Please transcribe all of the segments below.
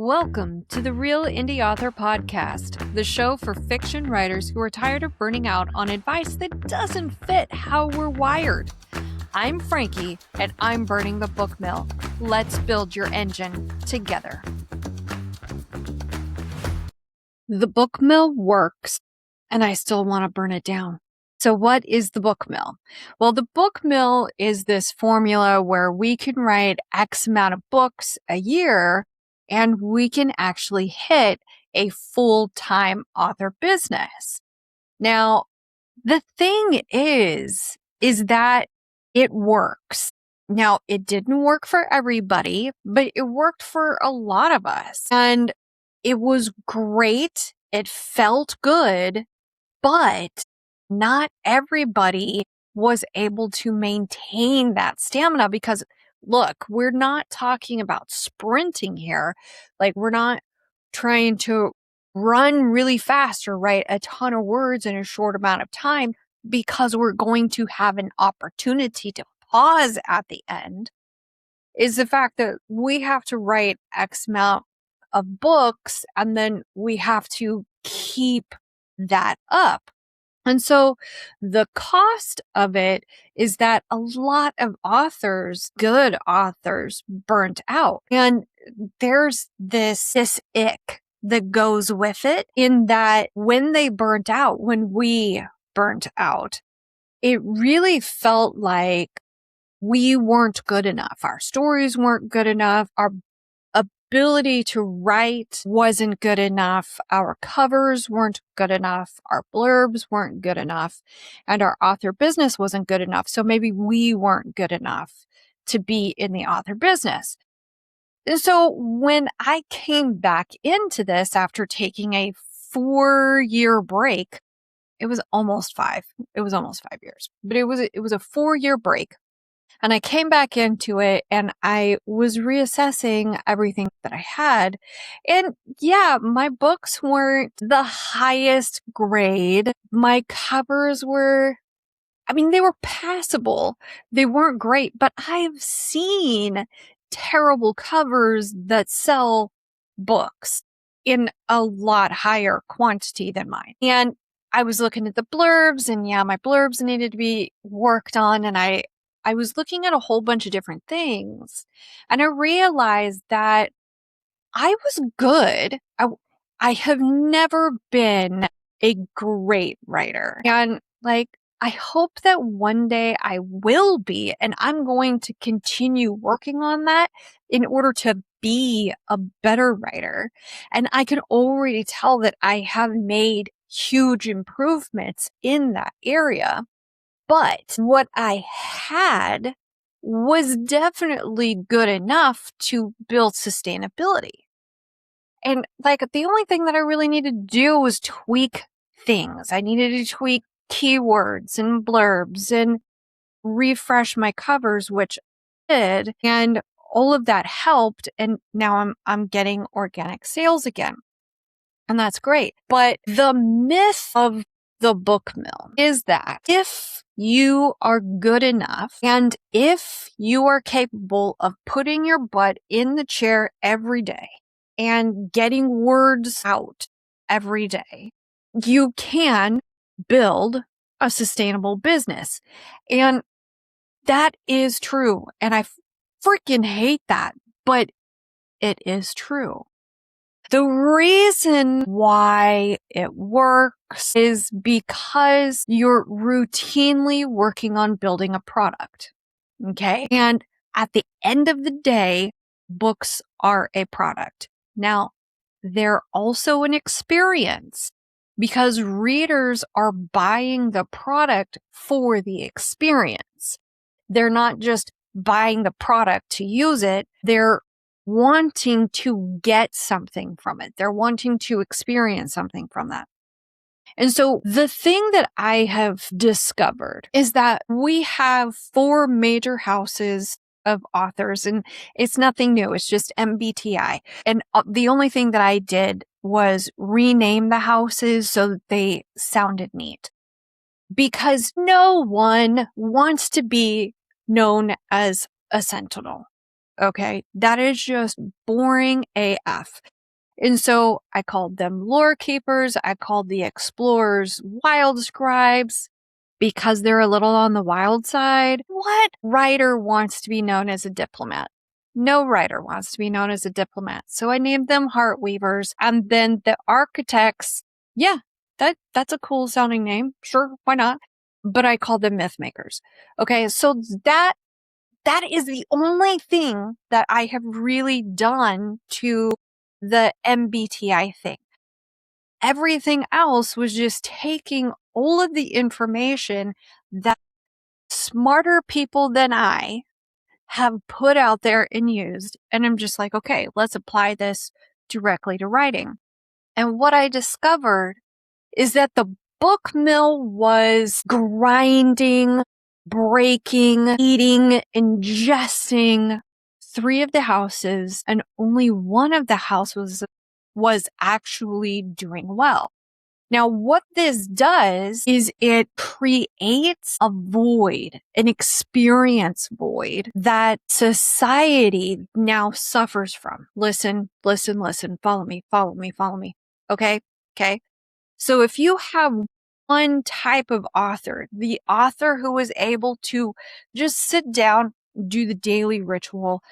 Welcome to the Real Indie Author Podcast, the show for fiction writers who are tired of burning out on advice that doesn't fit how we're wired. I'm Frankie, and I'm burning the Bookmill. Let's build your engine together. The Bookmill works, and I still want to burn it down. So what is the Bookmill? Well, the Bookmill is this formula where we can write X amount of books a year, and we can actually hit a full-time author business. Now, the thing is that it works. Now, it didn't work for everybody, but it worked for a lot of us. And it was great. It felt good, but not everybody was able to maintain that stamina because, look, we're not talking about sprinting here. Like, we're not trying to run really fast or write a ton of words in a short amount of time because we're going to have an opportunity to pause at the end. Is the fact that we have to write X amount of books and then we have to keep that up. And so the cost of it is that a lot of authors, good authors, burnt out. And there's this ick that goes with it in that when they burnt out, when we burnt out, it really felt like we weren't good enough. Our stories weren't good enough. Our ability to write wasn't good enough. Our covers weren't good enough. Our blurbs weren't good enough. And our author business wasn't good enough. So maybe we weren't good enough to be in the author business. And so when I came back into this after taking a 4-year break, it was almost 5. It was almost 5 years, but it was a 4-year break. And I came back into it and I was reassessing everything that I had. And yeah, my books weren't the highest grade. My covers were, they were passable. They weren't great, but I've seen terrible covers that sell books in a lot higher quantity than mine. And I was looking at the blurbs and yeah, my blurbs needed to be worked on. And I was looking at a whole bunch of different things and I realized that I was good. I have never been a great writer. And I hope that one day I will be, and I'm going to continue working on that in order to be a better writer. And I can already tell that I have made huge improvements in that area. But what I had was definitely good enough to build sustainability. And the only thing that I really needed to do was tweak things. I needed to tweak keywords and blurbs and refresh my covers, which I did. And all of that helped. And now I'm getting organic sales again. And that's great. But the myth of the Bookmill is that if you are good enough and if you are capable of putting your butt in the chair every day and getting words out every day, you can build a sustainable business. And that is true. And I freaking hate that, but it is true. The reason why it works is because you're routinely working on building a product. Okay. And at the end of the day, books are a product. Now, they're also an experience because readers are buying the product for the experience. They're not just buying the product to use it. They're wanting to get something from it. They're wanting to experience something from that. And so the thing that I have discovered is that we have 4 major houses of authors, and it's nothing new. It's just MBTI. And the only thing that I did was rename the houses so that they sounded neat. Because no one wants to be known as a sentinel. Okay. That is just boring AF. And so I called them lore keepers. I called the explorers wild scribes because they're a little on the wild side. What writer wants to be known as a diplomat? No writer wants to be known as a diplomat. So I named them heart weavers. And then the architects, yeah, that's a cool sounding name. Sure, why not? But I called them myth makers. Okay, so that is the only thing that I have really done to the MBTI thing. Everything else was just taking all of the information that smarter people than I have put out there and used. And I'm just like, okay, let's apply this directly to writing. And what I discovered is that the Bookmill was grinding, breaking, eating, ingesting 3 of the houses, and only one of the houses was actually doing well. Now, what this does is it creates a void, an experience void that society now suffers from. Listen, follow me. Okay? Okay? So if you have one type of author, the author who is able to just sit down, do the daily ritual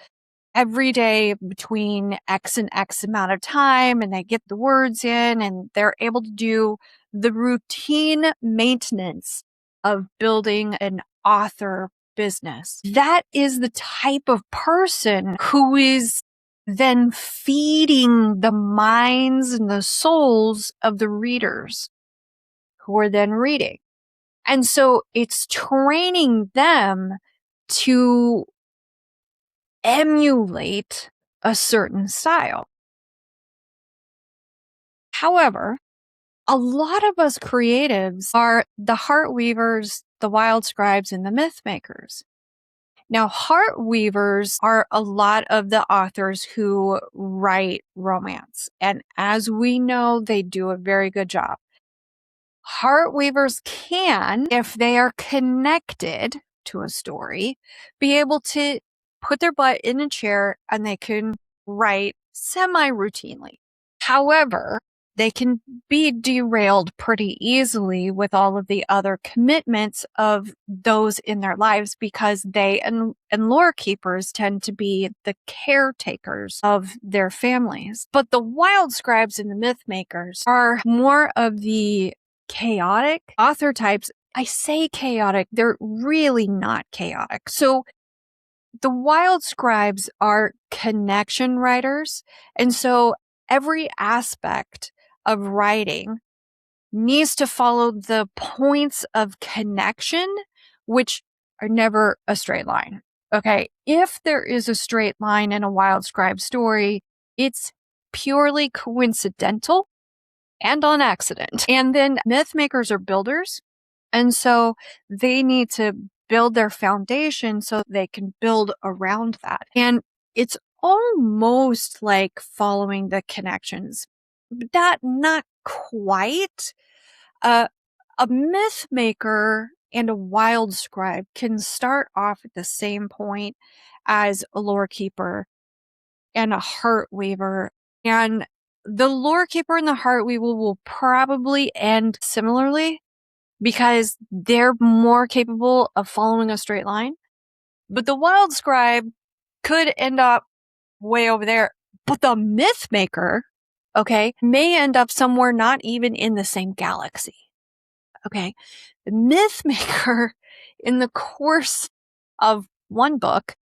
every day between X and X amount of time, and they get the words in, and they're able to do the routine maintenance of building an author business. That is the type of person who is then feeding the minds and the souls of the readers who are then reading. And so it's training them to emulate a certain style. However, a lot of us creatives are the heart weavers, the wild scribes, and the myth makers. Now, heart weavers are a lot of the authors who write romance. And as we know, they do a very good job. Heart weavers can, if they are connected to a story, be able to put their butt in a chair and they can write semi-routinely. However, they can be derailed pretty easily with all of the other commitments of those in their lives because they and lore keepers tend to be the caretakers of their families. But the wild scribes and the myth makers are more of the chaotic author types. I say chaotic, they're really not chaotic. So the wild scribes are connection writers. And so every aspect of writing needs to follow the points of connection, which are never a straight line. Okay. If there is a straight line in a wild scribe story, it's purely coincidental and on accident. And then myth makers are builders. And so they need to build their foundation so they can build around that. And it's almost like following the connections, but not quite. A myth maker and a wild scribe can start off at the same point as a lore keeper and a heart weaver. And the lore keeper and the heart weaver will probably end similarly because they're more capable of following a straight line. But the wild scribe could end up way over there. But the myth maker, okay, may end up somewhere not even in the same galaxy. Okay. The myth maker in the course of one book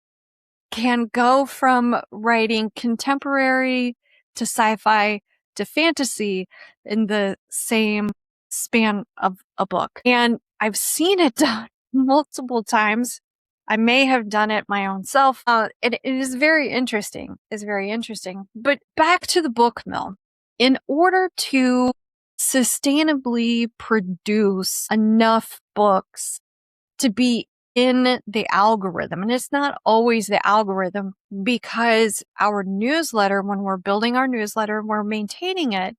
can go from writing contemporary to sci-fi to fantasy in the same span of a book. And I've seen it done multiple times. I may have done it my own self. It is very interesting. It's very interesting. But back to the Bookmill. In order to sustainably produce enough books to be in the algorithm, and it's not always the algorithm because our newsletter, when we're building our newsletter, we're maintaining it.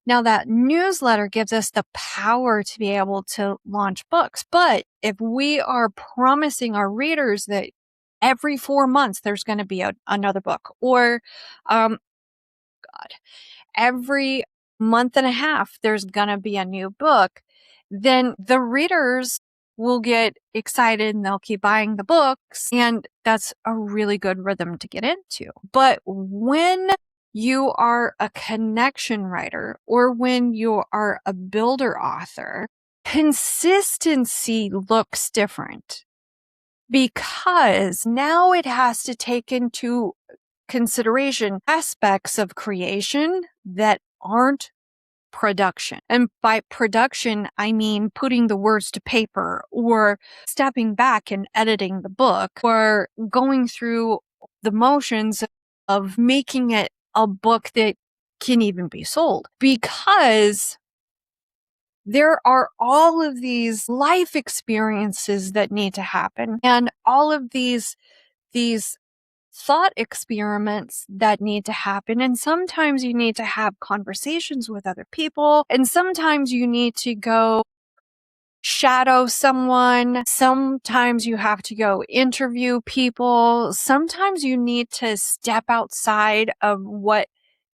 Now that newsletter gives us the power to be able to launch books. But if we are promising our readers that every 4 months, there's going to be another book. Or, God, every month and a half, there's going to be a new book. Then the readers will get excited and they'll keep buying the books. And that's a really good rhythm to get into. But when you are a connection writer or when you are a builder author, consistency looks different because now it has to take into consideration aspects of creation that aren't production. And by production, I mean putting the words to paper or stepping back and editing the book or going through the motions of making it a book that can even be sold, because there are all of these life experiences that need to happen and all of these thought experiments that need to happen. And sometimes you need to have conversations with other people. And sometimes you need to go shadow someone. Sometimes you have to go interview people. Sometimes you need to step outside of what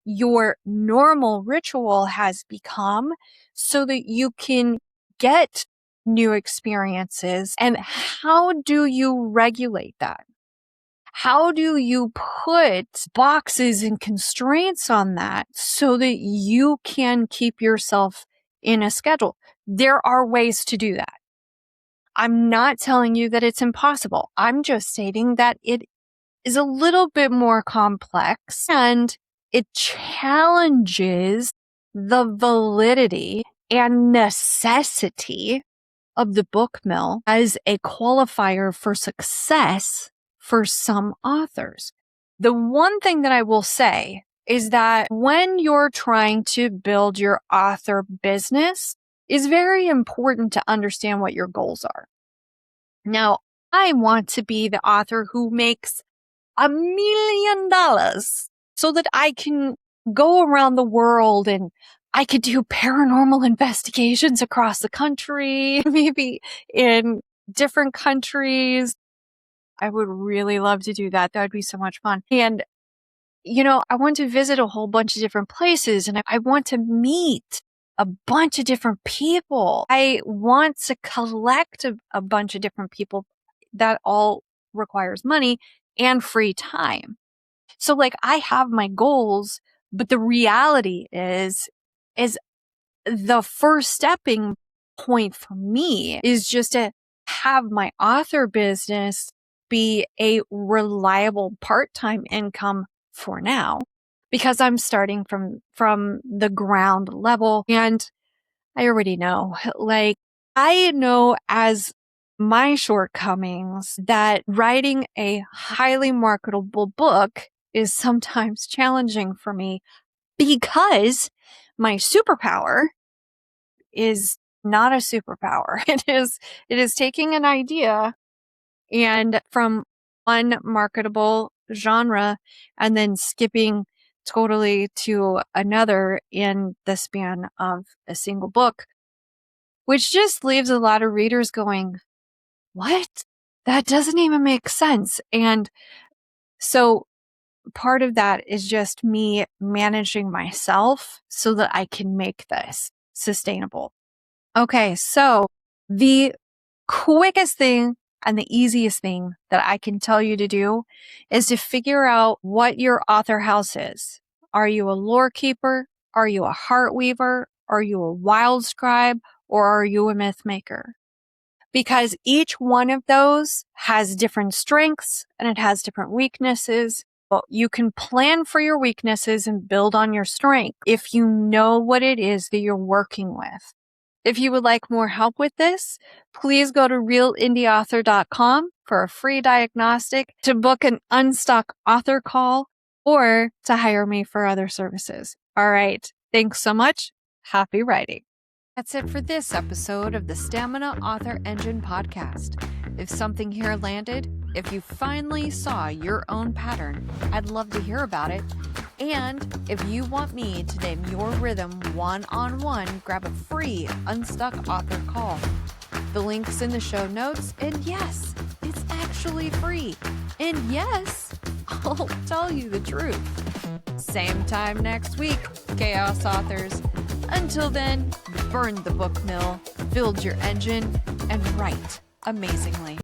your normal ritual has become so that you can get new experiences. And how do you regulate that? How do you put boxes and constraints on that so that you can keep yourself in a schedule? There are ways to do that. I'm not telling you that it's impossible. I'm just stating that it is a little bit more complex and it challenges the validity and necessity of the Bookmill as a qualifier for success for some authors. The one thing that I will say is that when you're trying to build your author business, it's very important to understand what your goals are. Now, I want to be the author who makes $1 million so that I can go around the world and I could do paranormal investigations across the country, maybe in different countries. I would really love to do that. That would be so much fun. And, I want to visit a whole bunch of different places and I want to meet a bunch of different people. I want to collect a bunch of different people. That all requires money and free time. So I have my goals, but the reality is the first stepping point for me is just to have my author business be a reliable part-time income for now, because I'm starting from the ground level. And I already know, I know as my shortcomings that writing a highly marketable book is sometimes challenging for me because my superpower is not a superpower. It is taking an idea and from one marketable genre and then skipping totally to another in the span of a single book, which just leaves a lot of readers going, what? That doesn't even make sense. And so part of that is just me managing myself so that I can make this sustainable. Okay, so the quickest thing and the easiest thing that I can tell you to do is to figure out what your author house is. Are you a lore keeper? Are you a heart weaver? Are you a wild scribe? Or are you a myth maker? Because each one of those has different strengths and it has different weaknesses. Well, you can plan for your weaknesses and build on your strength if you know what it is that you're working with. If you would like more help with this, please go to realindieauthor.com for a free diagnostic, to book an unstuck author call, or to hire me for other services. All right. Thanks so much. Happy writing. That's it for this episode of the Stamina Author Engine podcast. If something here landed, if you finally saw your own pattern, I'd love to hear about it. And if you want me to name your rhythm one-on-one, grab a free Unstuck Author call. The link's in the show notes, and yes, it's actually free. And yes, I'll tell you the truth. Same time next week, Chaos Authors. Until then, burn the book mill, build your engine, and write amazingly.